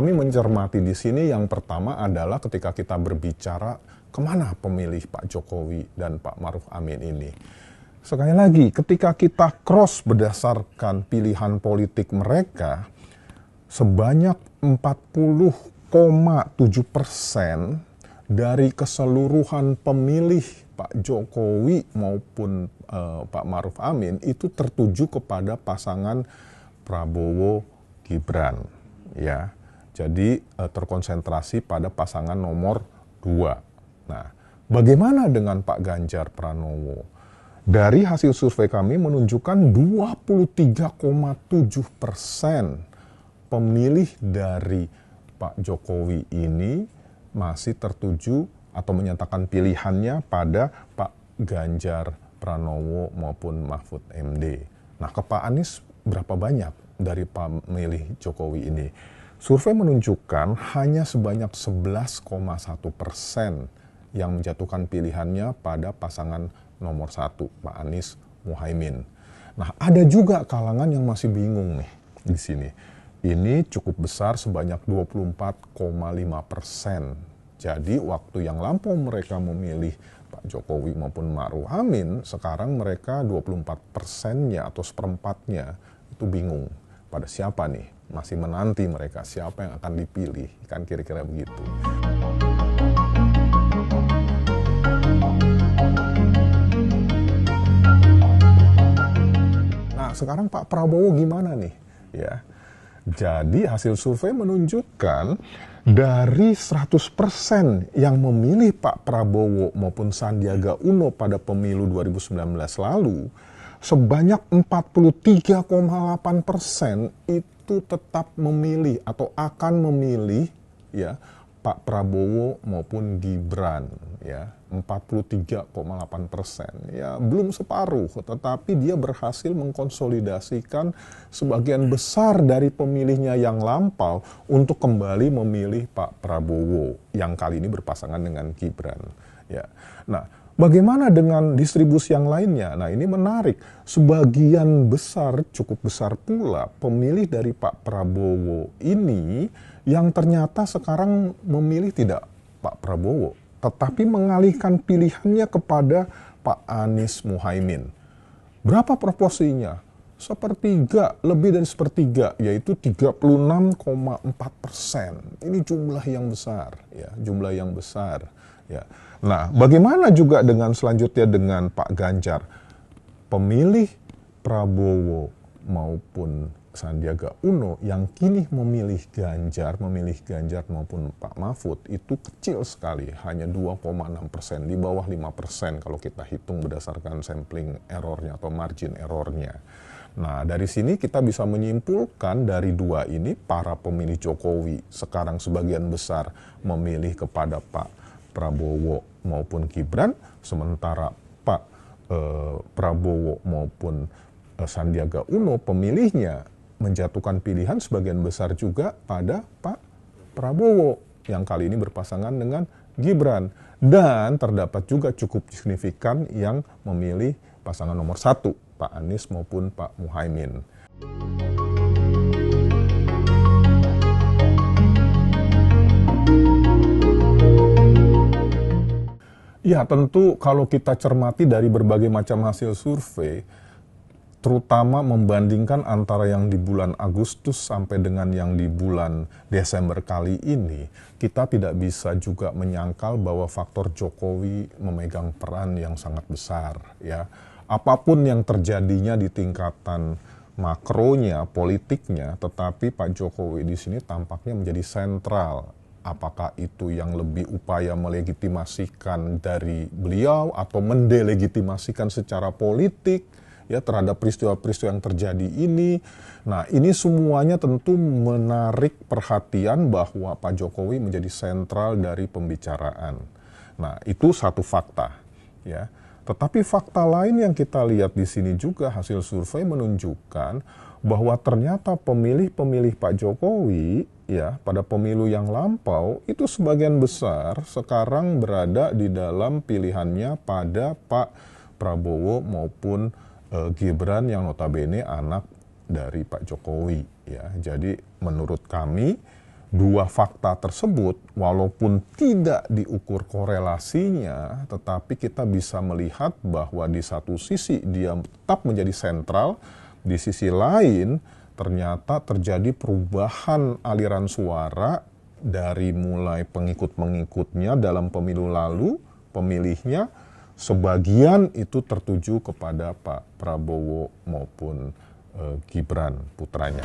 kami mencermati di sini yang pertama adalah ketika kita berbicara kemana pemilih Pak Jokowi dan Pak Maruf Amin ini. Sekali lagi, ketika kita cross berdasarkan pilihan politik mereka, sebanyak 40,7% dari keseluruhan pemilih Pak Jokowi maupun Pak Maruf Amin itu tertuju kepada pasangan Prabowo Gibran, ya. Jadi terkonsentrasi pada pasangan nomor 2. Nah, bagaimana dengan Pak Ganjar Pranowo? Dari hasil survei kami menunjukkan 23,7% pemilih dari Pak Jokowi ini masih tertuju atau menyatakan pilihannya pada Pak Ganjar Pranowo maupun Mahfud MD. Nah, ke Pak Anies berapa banyak dari pemilih Jokowi ini? Survei menunjukkan hanya sebanyak 11,1% yang menjatuhkan pilihannya pada pasangan nomor 1, Pak Anies Muhaimin. Nah, ada juga kalangan yang masih bingung nih di sini. Ini cukup besar sebanyak 24,5%. Jadi waktu yang lampau mereka memilih Pak Jokowi maupun Maruf Amin, sekarang mereka 24%-nya atau seperempatnya itu bingung. Pada siapa nih? Masih menanti mereka siapa yang akan dipilih. Kan kira-kira begitu. Nah, sekarang Pak Prabowo gimana nih? Ya. Jadi hasil survei menunjukkan dari 100% yang memilih Pak Prabowo maupun Sandiaga Uno pada pemilu 2019 lalu, sebanyak 43,8% itu tetap memilih atau akan memilih ya Pak Prabowo maupun Gibran, ya 43,8%. Ya belum separuh, tetapi dia berhasil mengkonsolidasikan sebagian besar dari pemilihnya yang lampau untuk kembali memilih Pak Prabowo yang kali ini berpasangan dengan Gibran. Ya, nah. Bagaimana dengan distribusi yang lainnya? Nah, ini menarik. Sebagian besar, cukup besar pula, pemilih dari Pak Prabowo ini yang ternyata sekarang memilih tidak Pak Prabowo, tetapi mengalihkan pilihannya kepada Pak Anies Muhaimin. Berapa proporsinya? Sepertiga, lebih dari sepertiga, yaitu 36,4%. Ini jumlah yang besar, ya, jumlah yang besar. Ya. Nah, bagaimana juga dengan selanjutnya dengan Pak Ganjar? Pemilih Prabowo maupun Sandiaga Uno yang kini memilih Ganjar maupun Pak Mahfud itu kecil sekali, hanya 2,6%, di bawah 5% kalau kita hitung berdasarkan sampling errornya atau margin errornya. Nah, dari sini kita bisa menyimpulkan dari dua ini, para pemilih Jokowi sekarang sebagian besar memilih kepada Pak Prabowo maupun Gibran, sementara Pak Prabowo maupun Sandiaga Uno pemilihnya menjatuhkan pilihan sebagian besar juga pada Pak Prabowo yang kali ini berpasangan dengan Gibran. Dan terdapat juga cukup signifikan yang memilih pasangan nomor 1, Pak Anies maupun Pak Muhaimin. Ya, tentu kalau kita cermati dari berbagai macam hasil survei, terutama membandingkan antara yang di bulan Agustus sampai dengan yang di bulan Desember kali ini, kita tidak bisa juga menyangkal bahwa faktor Jokowi memegang peran yang sangat besar. Ya, apapun yang terjadinya di tingkatan makronya, politiknya, tetapi Pak Jokowi di sini tampaknya menjadi sentral. Apakah itu yang lebih upaya melegitimasikan dari beliau atau mendelegitimasikan secara politik ya terhadap peristiwa-peristiwa yang terjadi ini. Nah, ini semuanya tentu menarik perhatian bahwa Pak Jokowi menjadi sentral dari pembicaraan. Nah, itu satu fakta ya. Tetapi fakta lain yang kita lihat di sini juga hasil survei menunjukkan bahwa ternyata pemilih-pemilih Pak Jokowi ya pada pemilu yang lampau itu sebagian besar sekarang berada di dalam pilihannya pada Pak Prabowo maupun Gibran yang notabene anak dari Pak Jokowi ya. Jadi menurut kami dua fakta tersebut, walaupun tidak diukur korelasinya, tetapi kita bisa melihat bahwa di satu sisi dia tetap menjadi sentral, di sisi lain ternyata terjadi perubahan aliran suara dari mulai pengikut-pengikutnya dalam pemilu lalu, pemilihnya, sebagian itu tertuju kepada Pak Prabowo maupun Gibran putranya.